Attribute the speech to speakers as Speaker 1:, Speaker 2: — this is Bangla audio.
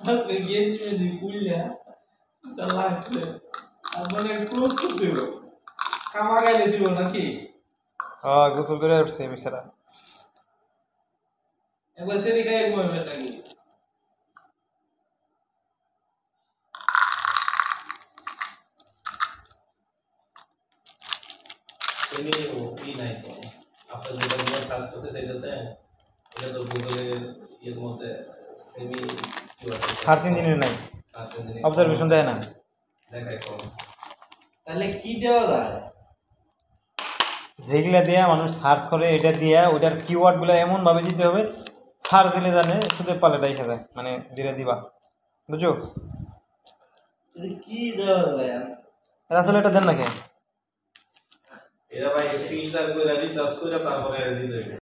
Speaker 1: আজকে গেঞ্জি মেজি খুললা তা লাগছে আর মানে ক্লোজ করতে হবে কামা গাইলে দিব নাকি
Speaker 2: গোসল করে উঠছে বেচারা
Speaker 1: একবার সেরি খাই ঘুমাবে নাকি
Speaker 3: সেমি ওপি নাই তো আপনি যেটা নিয়ে কাজ করতে চাইতেছেন এটা তো গুগলের এর মধ্যে সেমি
Speaker 2: সার্চ ইঞ্জিনের নাই অবজারভেশন দেয় না
Speaker 3: দেখাই কম
Speaker 1: তাহলে কি দেওয়া যায়
Speaker 2: যেগুলা দিয়ে মানুষ সার্চ করে এটা দিয়ে ওটার কিওয়ার্ডগুলো এমনভাবে দিতে হবে সার্চ দিলে জানে শুধু পাল্টাই খেয়ে যায় মানে ধীরে দিবা বুঝছো
Speaker 1: কি দেওয়া যায়
Speaker 2: আসলে এটা দেন নাকি
Speaker 3: এরা ভাই ফিল্টার করে রিসার্চ করে তারপরে দিতে